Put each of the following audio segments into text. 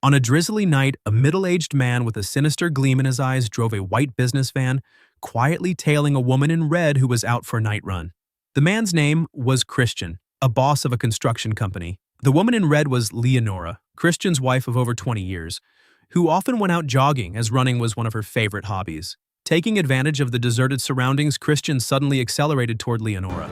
On a drizzly night, a middle-aged man with a sinister gleam in his eyes drove a white business van, quietly tailing a woman in red who was out for a night run. The man's name was Christian, a boss of a construction company. The woman in red was Leonora, Christian's wife of over 20 years, who often went out jogging as running was one of her favorite hobbies. Taking advantage of the deserted surroundings, Christian suddenly accelerated toward Leonora.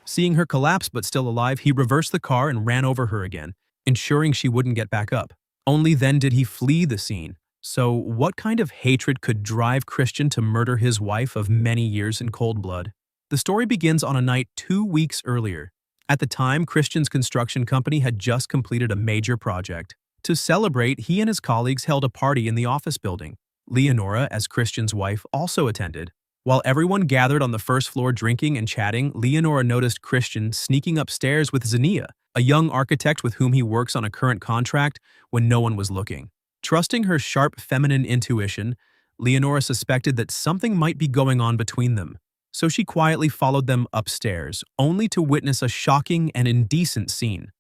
Seeing her collapse but still alive, he reversed the car and ran over her again, ensuring she wouldn't get back up. Only then did he flee the scene. So what kind of hatred could drive Christian to murder his wife of many years in cold blood? The story begins on a night 2 weeks earlier. At the time, Christian's construction company had just completed a major project. To celebrate, he and his colleagues held a party in the office building. Leonora, as Christian's wife, also attended. While everyone gathered on the first floor drinking and chatting, Leonora noticed Christian sneaking upstairs with Zenia, a young architect with whom he works on a current contract, when no one was looking. Trusting her sharp feminine intuition, Leonora suspected that something might be going on between them. So she quietly followed them upstairs, only to witness a shocking and indecent scene.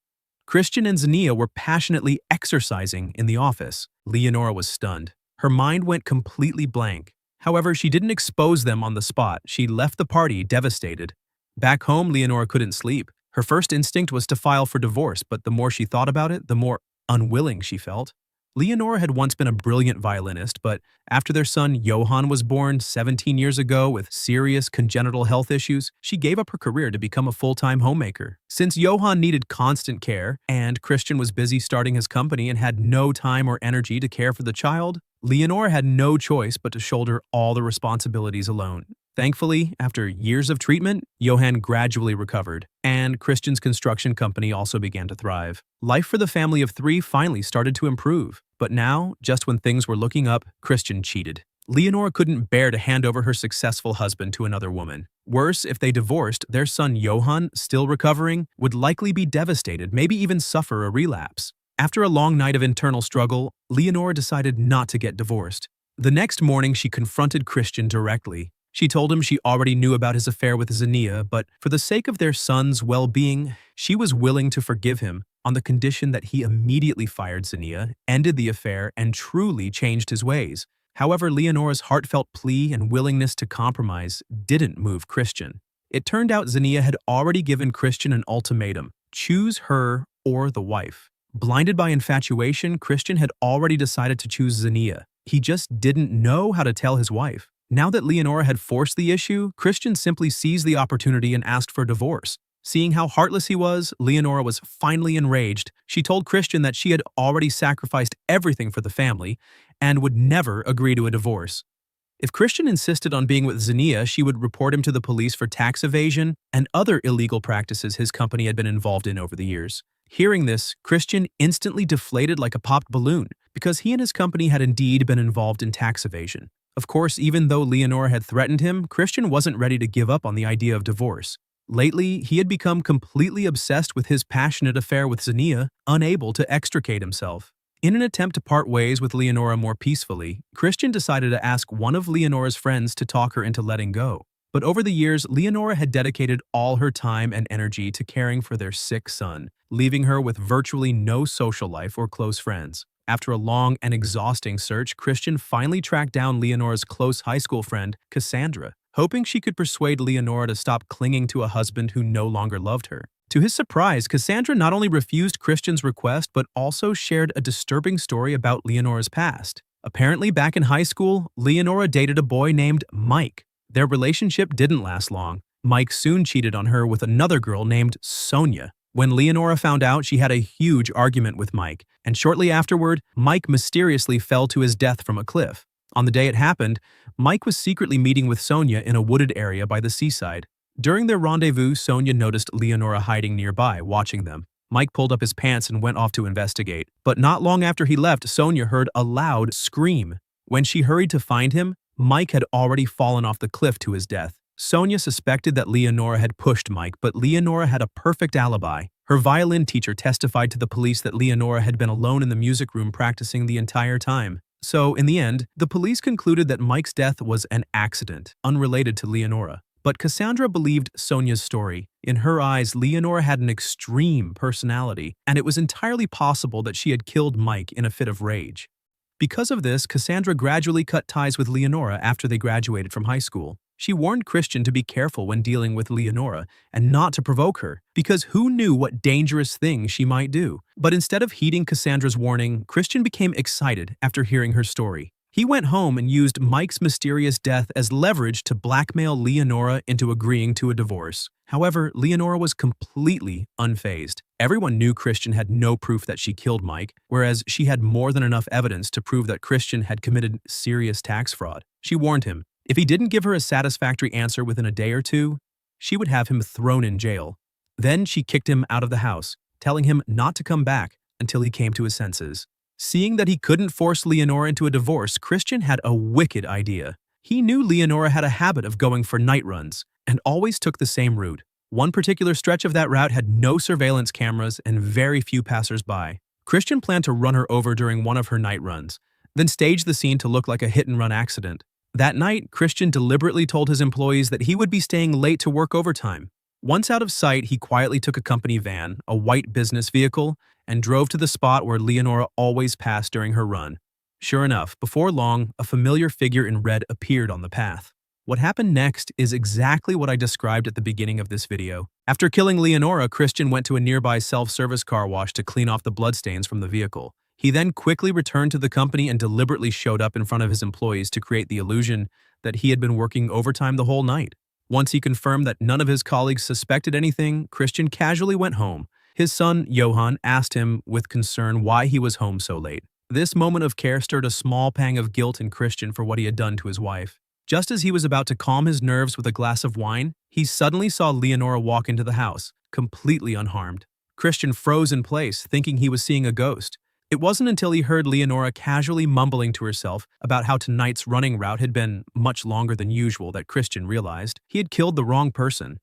Christian and Xenia were passionately exercising in the office. Leonora was stunned. Her mind went completely blank. However, she didn't expose them on the spot. She left the party devastated. Back home, Leonora couldn't sleep. Her first instinct was to file for divorce, but the more she thought about it, the more unwilling she felt. Leonora had once been a brilliant violinist, but after their son Johann was born 17 years ago with serious congenital health issues, she gave up her career to become a full-time homemaker. Since Johann needed constant care, and Christian was busy starting his company and had no time or energy to care for the child, Leonora had no choice but to shoulder all the responsibilities alone. Thankfully, after years of treatment, Johann gradually recovered, and Christian's construction company also began to thrive. Life for the family of 3 finally started to improve, but now, just when things were looking up, Christian cheated. Leonora couldn't bear to hand over her successful husband to another woman. Worse, if they divorced, their son Johann, still recovering, would likely be devastated, maybe even suffer a relapse. After a long night of internal struggle, Leonora decided not to get divorced. The next morning, she confronted Christian directly. She told him she already knew about his affair with Zenia, but for the sake of their son's well-being, she was willing to forgive him on the condition that he immediately fired Zenia, ended the affair, and truly changed his ways. However, Leonora's heartfelt plea and willingness to compromise didn't move Christian. It turned out Zenia had already given Christian an ultimatum: choose her or the wife. Blinded by infatuation, Christian had already decided to choose Zenia. He just didn't know how to tell his wife. Now that Leonora had forced the issue, Christian simply seized the opportunity and asked for divorce. Seeing how heartless he was, Leonora was finally enraged. She told Christian that she had already sacrificed everything for the family and would never agree to a divorce. If Christian insisted on being with Zenia, she would report him to the police for tax evasion and other illegal practices his company had been involved in over the years. Hearing this, Christian instantly deflated like a popped balloon because he and his company had indeed been involved in tax evasion. Of course, even though Leonora had threatened him, Christian wasn't ready to give up on the idea of divorce. Lately, he had become completely obsessed with his passionate affair with Zenia, unable to extricate himself. In an attempt to part ways with Leonora more peacefully, Christian decided to ask one of Leonora's friends to talk her into letting go. But over the years, Leonora had dedicated all her time and energy to caring for their sick son, leaving her with virtually no social life or close friends. After a long and exhausting search, Christian finally tracked down Leonora's close high school friend, Cassandra, hoping she could persuade Leonora to stop clinging to a husband who no longer loved her. To his surprise, Cassandra not only refused Christian's request but also shared a disturbing story about Leonora's past. Apparently, back in high school, Leonora dated a boy named Mike. Their relationship didn't last long. Mike soon cheated on her with another girl named Sonja. When Leonora found out, she had a huge argument with Mike, and shortly afterward, Mike mysteriously fell to his death from a cliff. On the day it happened, Mike was secretly meeting with Sonja in a wooded area by the seaside. During their rendezvous, Sonja noticed Leonora hiding nearby, watching them. Mike pulled up his pants and went off to investigate, but not long after he left, Sonja heard a loud scream. When she hurried to find him, Mike had already fallen off the cliff to his death. Sonja suspected that Leonora had pushed Mike, but Leonora had a perfect alibi. Her violin teacher testified to the police that Leonora had been alone in the music room practicing the entire time. So, in the end, the police concluded that Mike's death was an accident, unrelated to Leonora. But Cassandra believed Sonja's story. In her eyes, Leonora had an extreme personality, and it was entirely possible that she had killed Mike in a fit of rage. Because of this, Cassandra gradually cut ties with Leonora after they graduated from high school. She warned Christian to be careful when dealing with Leonora and not to provoke her, because who knew what dangerous things she might do. But instead of heeding Cassandra's warning, Christian became excited after hearing her story. He went home and used Mike's mysterious death as leverage to blackmail Leonora into agreeing to a divorce. However, Leonora was completely unfazed. Everyone knew Christian had no proof that she killed Mike, whereas she had more than enough evidence to prove that Christian had committed serious tax fraud. She warned him, if he didn't give her a satisfactory answer within a day or two, she would have him thrown in jail. Then she kicked him out of the house, telling him not to come back until he came to his senses. Seeing that he couldn't force Leonora into a divorce, Christian had a wicked idea. He knew Leonora had a habit of going for night runs and always took the same route. One particular stretch of that route had no surveillance cameras and very few passers-by. Christian planned to run her over during one of her night runs, then stage the scene to look like a hit-and-run accident. That night, Christian deliberately told his employees that he would be staying late to work overtime. Once out of sight, he quietly took a company van, a white business vehicle, and drove to the spot where Leonora always passed during her run. Sure enough, before long, a familiar figure in red appeared on the path. What happened next is exactly what I described at the beginning of this video. After killing Leonora, Christian went to a nearby self-service car wash to clean off the bloodstains from the vehicle. He then quickly returned to the company and deliberately showed up in front of his employees to create the illusion that he had been working overtime the whole night. Once he confirmed that none of his colleagues suspected anything, Christian casually went home. His son, Johan, asked him with concern why he was home so late. This moment of care stirred a small pang of guilt in Christian for what he had done to his wife. Just as he was about to calm his nerves with a glass of wine, he suddenly saw Leonora walk into the house, completely unharmed. Christian froze in place, thinking he was seeing a ghost. It wasn't until he heard Leonora casually mumbling to herself about how tonight's running route had been much longer than usual that Christian realized he had killed the wrong person.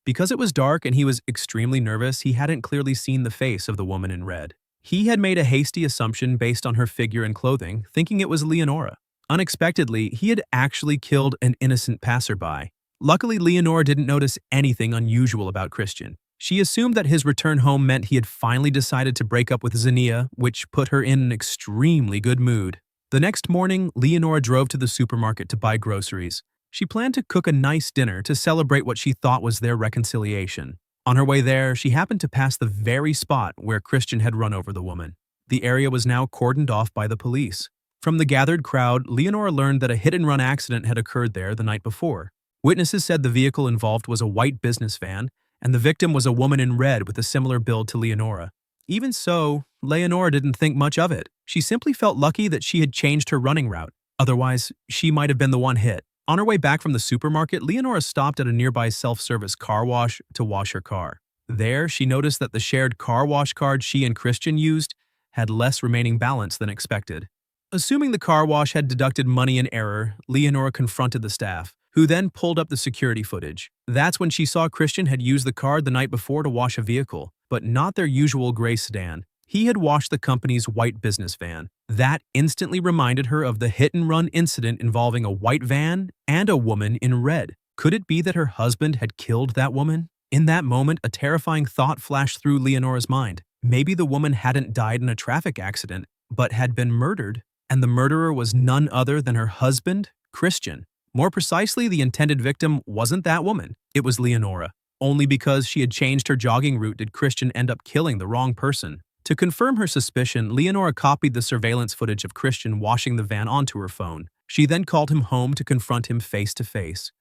Because it was dark and he was extremely nervous, he hadn't clearly seen the face of the woman in red. He had made a hasty assumption based on her figure and clothing, thinking it was Leonora. Unexpectedly, he had actually killed an innocent passerby. Luckily, Leonora didn't notice anything unusual about Christian. She assumed that his return home meant he had finally decided to break up with Zenia, which put her in an extremely good mood. The next morning, Leonora drove to the supermarket to buy groceries. She planned to cook a nice dinner to celebrate what she thought was their reconciliation. On her way there, she happened to pass the very spot where Christian had run over the woman. The area was now cordoned off by the police. From the gathered crowd, Leonora learned that a hit-and-run accident had occurred there the night before. Witnesses said the vehicle involved was a white business van, and the victim was a woman in red with a similar build to Leonora. Even so, Leonora didn't think much of it. She simply felt lucky that she had changed her running route. Otherwise, she might have been the one hit. On her way back from the supermarket, Leonora stopped at a nearby self-service car wash to wash her car. There, she noticed that the shared car wash card she and Christian used had less remaining balance than expected. Assuming the car wash had deducted money in error, Leonora confronted the staff, who then pulled up the security footage. That's when she saw Christian had used the card the night before to wash a vehicle, but not their usual gray sedan. He had washed the company's white business van. That instantly reminded her of the hit-and-run incident involving a white van and a woman in red. Could it be that her husband had killed that woman? In that moment, a terrifying thought flashed through Leonora's mind. Maybe the woman hadn't died in a traffic accident, but had been murdered, and the murderer was none other than her husband, Christian. More precisely, the intended victim wasn't that woman. It was Leonora. Only because she had changed her jogging route did Christian end up killing the wrong person. To confirm her suspicion, Leonora copied the surveillance footage of Christian washing the van onto her phone. She then called him home to confront him face to face.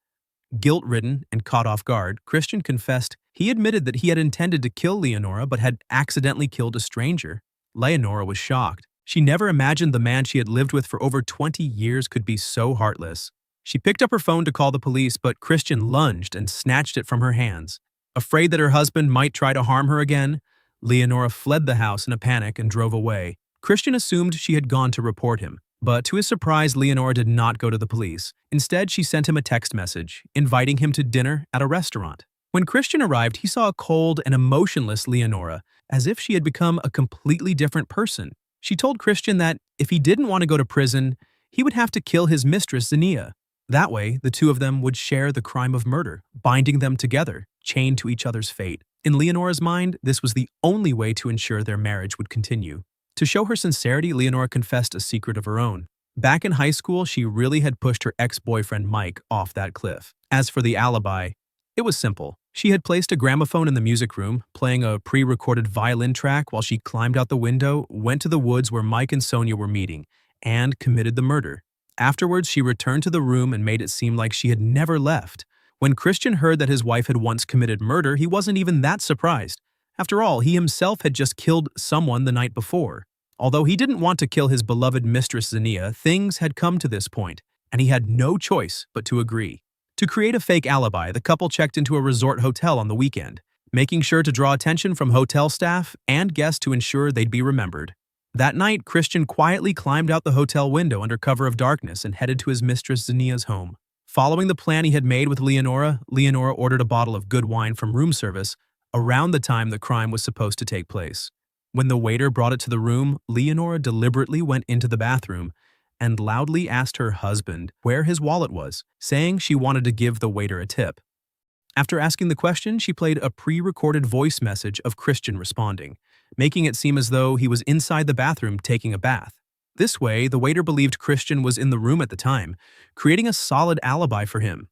Guilt-ridden and caught off guard, Christian confessed he admitted that he had intended to kill Leonora but had accidentally killed a stranger. Leonora was shocked. She never imagined the man she had lived with for over 20 years could be so heartless. She picked up her phone to call the police, but Christian lunged and snatched it from her hands. Afraid that her husband might try to harm her again, Leonora fled the house in a panic and drove away. Christian assumed she had gone to report him, but to his surprise, Leonora did not go to the police. Instead, she sent him a text message, inviting him to dinner at a restaurant. When Christian arrived, he saw a cold and emotionless Leonora, as if she had become a completely different person. She told Christian that if he didn't want to go to prison, he would have to kill his mistress, Zenia. That way, the two of them would share the crime of murder, binding them together, chained to each other's fate. In Leonora's mind, this was the only way to ensure their marriage would continue. To show her sincerity, Leonora confessed a secret of her own. Back in high school, she really had pushed her ex-boyfriend Mike off that cliff. As for the alibi, it was simple. She had placed a gramophone in the music room, playing a pre-recorded violin track while she climbed out the window, went to the woods where Mike and Sonja were meeting, and committed the murder. Afterwards, she returned to the room and made it seem like she had never left. When Christian heard that his wife had once committed murder, he wasn't even that surprised. After all, he himself had just killed someone the night before. Although he didn't want to kill his beloved mistress Xenia, things had come to this point, and he had no choice but to agree. To create a fake alibi, the couple checked into a resort hotel on the weekend, making sure to draw attention from hotel staff and guests to ensure they'd be remembered. That night, Christian quietly climbed out the hotel window under cover of darkness and headed to his mistress Xenia's home. Following the plan he had made with Leonora, Leonora ordered a bottle of good wine from room service around the time the crime was supposed to take place. When the waiter brought it to the room, Leonora deliberately went into the bathroom and loudly asked her husband where his wallet was, saying she wanted to give the waiter a tip. After asking the question, she played a pre-recorded voice message of Christian responding, making it seem as though he was inside the bathroom taking a bath. This way, the waiter believed Christian was in the room at the time, creating a solid alibi for him.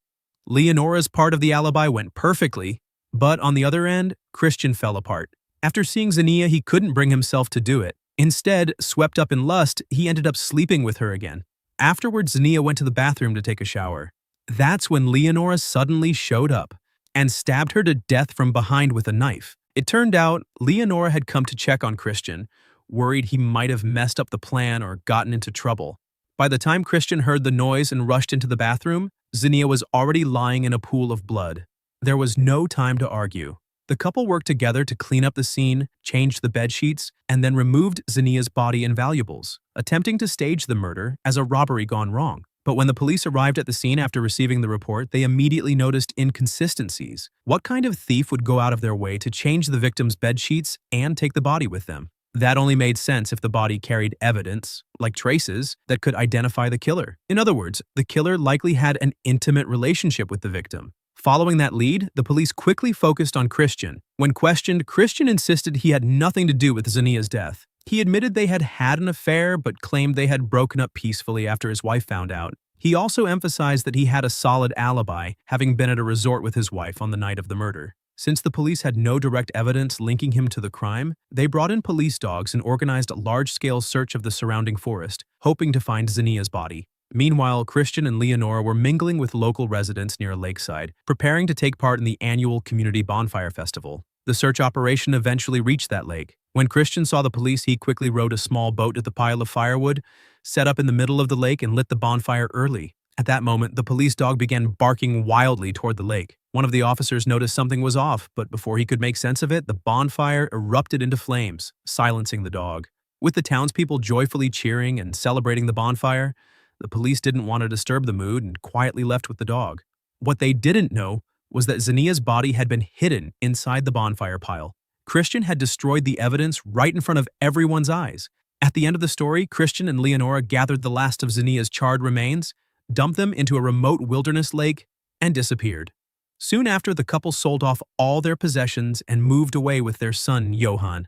Leonora's part of the alibi went perfectly, but on the other end, Christian fell apart. After seeing Xenia, he couldn't bring himself to do it. Instead, swept up in lust, he ended up sleeping with her again. Afterwards, Xenia went to the bathroom to take a shower. That's when Leonora suddenly showed up and stabbed her to death from behind with a knife. It turned out Leonora had come to check on Christian, worried he might have messed up the plan or gotten into trouble. By the time Christian heard the noise and rushed into the bathroom, Xenia was already lying in a pool of blood. There was no time to argue. The couple worked together to clean up the scene, changed the bedsheets, and then removed Xenia's body and valuables, attempting to stage the murder as a robbery gone wrong. But when the police arrived at the scene after receiving the report, they immediately noticed inconsistencies. What kind of thief would go out of their way to change the victim's bedsheets and take the body with them? That only made sense if the body carried evidence, like traces, that could identify the killer. In other words, the killer likely had an intimate relationship with the victim. Following that lead, the police quickly focused on Christian. When questioned, Christian insisted he had nothing to do with Xenia's death. He admitted they had had an affair, but claimed they had broken up peacefully after his wife found out. He also emphasized that he had a solid alibi, having been at a resort with his wife on the night of the murder. Since the police had no direct evidence linking him to the crime, they brought in police dogs and organized a large-scale search of the surrounding forest, hoping to find Xenia's body. Meanwhile, Christian and Leonora were mingling with local residents near a lakeside, preparing to take part in the annual community bonfire festival. The search operation eventually reached that lake. When Christian saw the police, he quickly rowed a small boat to the pile of firewood, set up in the middle of the lake, and lit the bonfire early. At that moment, the police dog began barking wildly toward the lake. One of the officers noticed something was off, but before he could make sense of it, the bonfire erupted into flames, silencing the dog. With the townspeople joyfully cheering and celebrating the bonfire, the police didn't want to disturb the mood and quietly left with the dog. What they didn't know was that Xenia's body had been hidden inside the bonfire pile. Christian had destroyed the evidence right in front of everyone's eyes. At the end of the story, Christian and Leonora gathered the last of Xenia's charred remains, dumped them into a remote wilderness lake, and disappeared. Soon after, the couple sold off all their possessions and moved away with their son, Johann.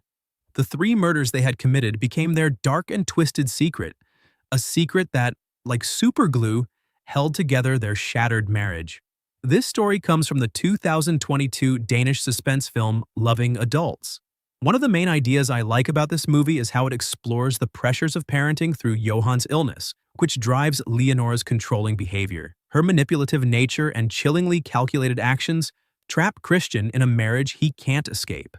The 3 murders they had committed became their dark and twisted secret, a secret that, like superglue, held together their shattered marriage. This story comes from the 2022 Danish suspense film Loving Adults. One of the main ideas I like about this movie is how it explores the pressures of parenting through Johann's illness, which drives Leonora's controlling behavior. Her manipulative nature and chillingly calculated actions trap Christian in a marriage he can't escape.